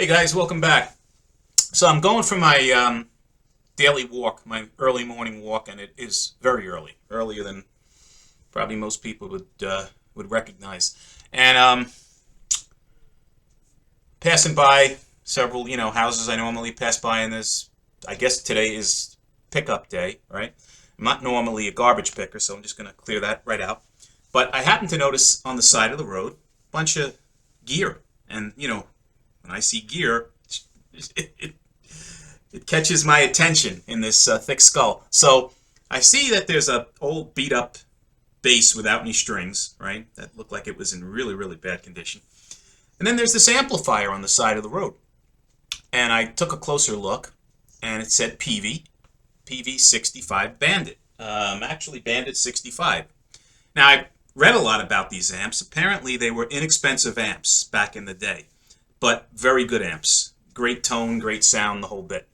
Hey guys, welcome back. So I'm going for my daily walk, my early morning walk, and it is very early, earlier than probably most people would recognize. And passing by several, houses I normally pass by in this. I guess today is pickup day, right? I'm not normally a garbage picker, so I'm just going to clear that right out. But I happen to notice on the side of the road a bunch of gear, and when I see gear, it, it catches my attention in this thick skull. So I see that there's a old beat up bass without any strings, right? That looked like it was in really, really bad condition. And then there's this amplifier on the side of the road. And I took a closer look, and it said Peavey 65 Bandit. Actually, Bandit 65. Now, I read a lot about these amps. Apparently, they were inexpensive amps back in the day, but very good amps. Great tone, great sound, the whole bit.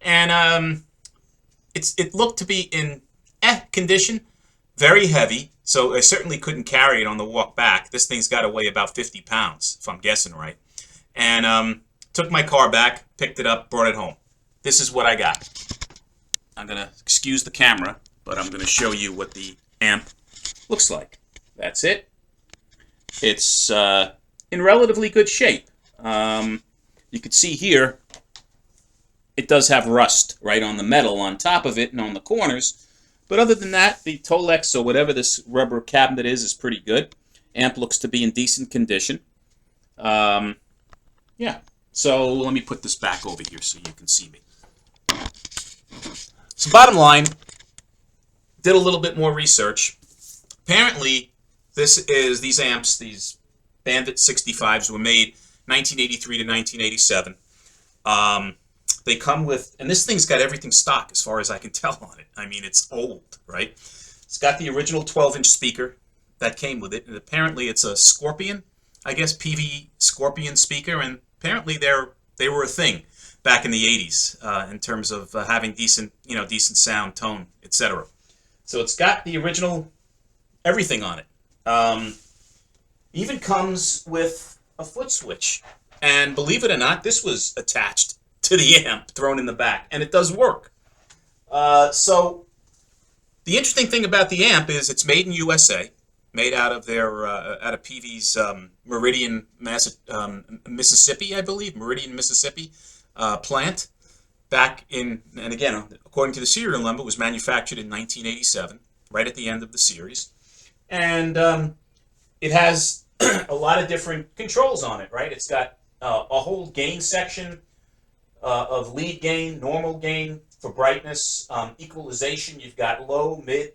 And it looked to be in condition, very heavy, so I certainly couldn't carry it on the walk back. This thing's got to weigh about 50 pounds, if I'm guessing right. And took my car back, picked it up, brought it home. This is what I got. I'm going to excuse the camera, but I'm going to show you what the amp looks like. That's it. It's in relatively good shape. You can see here, it does have rust right on the metal on top of it and on the corners. But other than that, the Tolex or whatever this rubber cabinet is pretty good. Amp looks to be in decent condition. Yeah. So let me put this back over here so you can see me. So bottom line, did a little bit more research. Apparently, these amps, these Bandit 65s were made 1983 to 1987. They come with, and this thing's got everything stock as far as I can tell on it. I mean, it's old, right? It's got the original 12-inch speaker that came with it, and apparently it's a Scorpion, I guess, Peavey Scorpion speaker, and apparently they were a thing back in the 80s in terms of having decent sound, tone, etc. So it's got the original everything on it. Even comes with a foot switch, and believe it or not, this was attached to the amp, thrown in the back, and it does work. So the interesting thing about the amp is it's made in USA, made out of out of Peavey's Meridian, Mississippi, I believe, Meridian, Mississippi plant. Back in, and again, according to the serial number, it was manufactured in 1987, right at the end of the series, and it has a lot of different controls on it, right? It's got a whole gain section of lead gain, normal gain for brightness, equalization. You've got low, mid,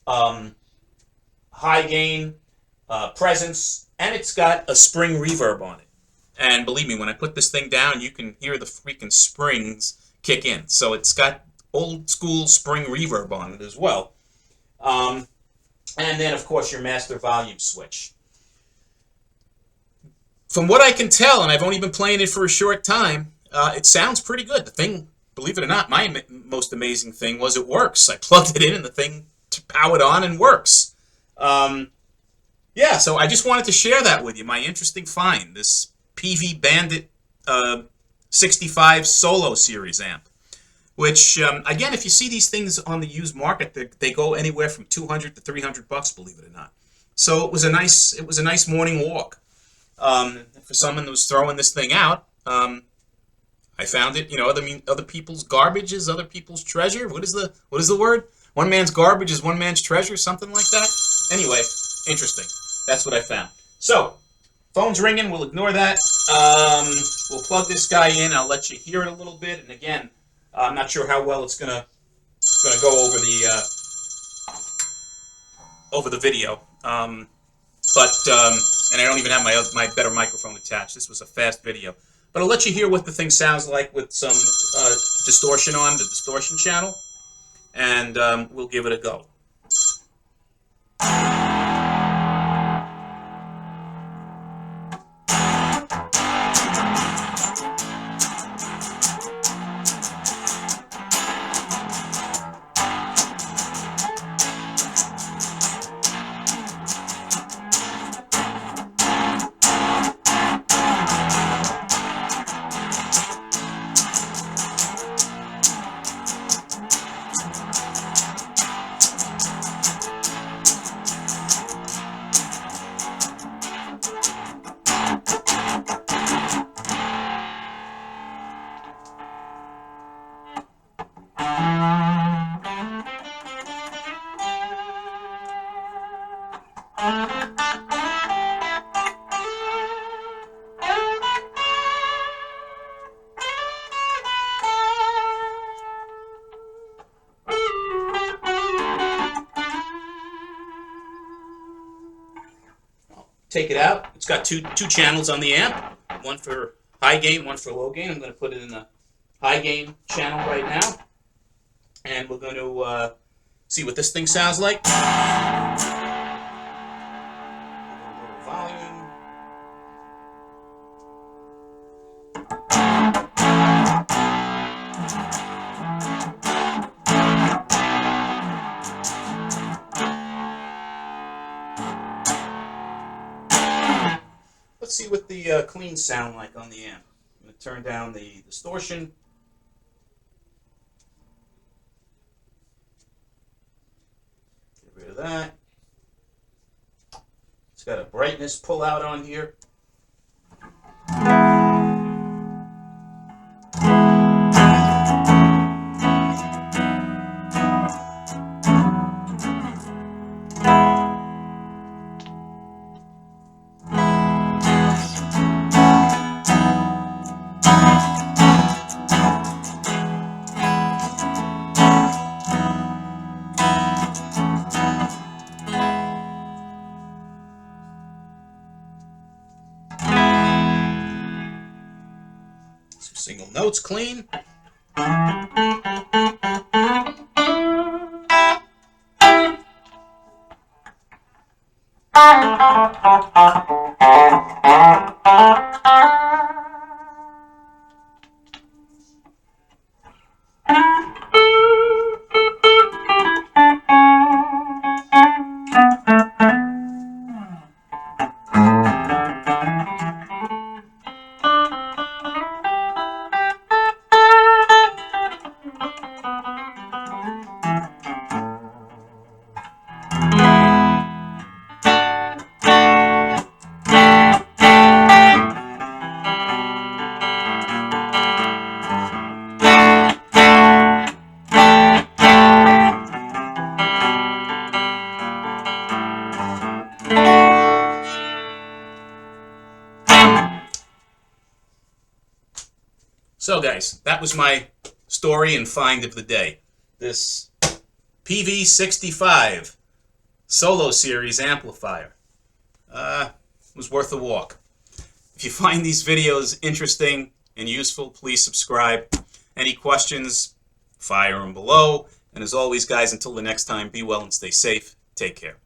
high gain, presence, and it's got a spring reverb on it. And believe me, when I put this thing down, you can hear the freaking springs kick in. So it's got old school spring reverb on it as well. And then, of course, your master volume switch. From what I can tell, and I've only been playing it for a short time, it sounds pretty good. The thing, believe it or not, my most amazing thing was it works. I plugged it in and the thing powered on and works. Yeah, so I just wanted to share that with you, my interesting find, this Peavey Bandit 65 Solo Series amp. Which, again, if you see these things on the used market, they go anywhere from $200 to $300, believe it or not. So it was a nice morning walk. For someone who was throwing this thing out, I found it. Other people's garbage is other people's treasure. What is the word? One man's garbage is one man's treasure, something like that. Anyway, interesting. That's what I found. So, phone's ringing. We'll ignore that. We'll plug this guy in. I'll let you hear it a little bit. And again, I'm not sure how well it's gonna go over the video. And I don't even have my better microphone attached. This was a fast video. But I'll let you hear what the thing sounds like with some distortion on the distortion channel. And we'll give it a go. take it out. It's got two channels on the amp, one for high gain, one for low gain. I'm going to put it in the high gain channel right now, and we're going to see what this thing sounds like. Volume. Let's see what the cleans sound like on the amp. I'm going to turn down the distortion. Get rid of that. It's got a brightness pull out on here. Some single notes clean. So guys, that was my story and find of the day. This Peavey 65 Solo Series amplifier was worth a walk. If you find these videos interesting and useful, please subscribe. Any questions, fire them below. And as always, guys, until the next time, be well and stay safe. Take care.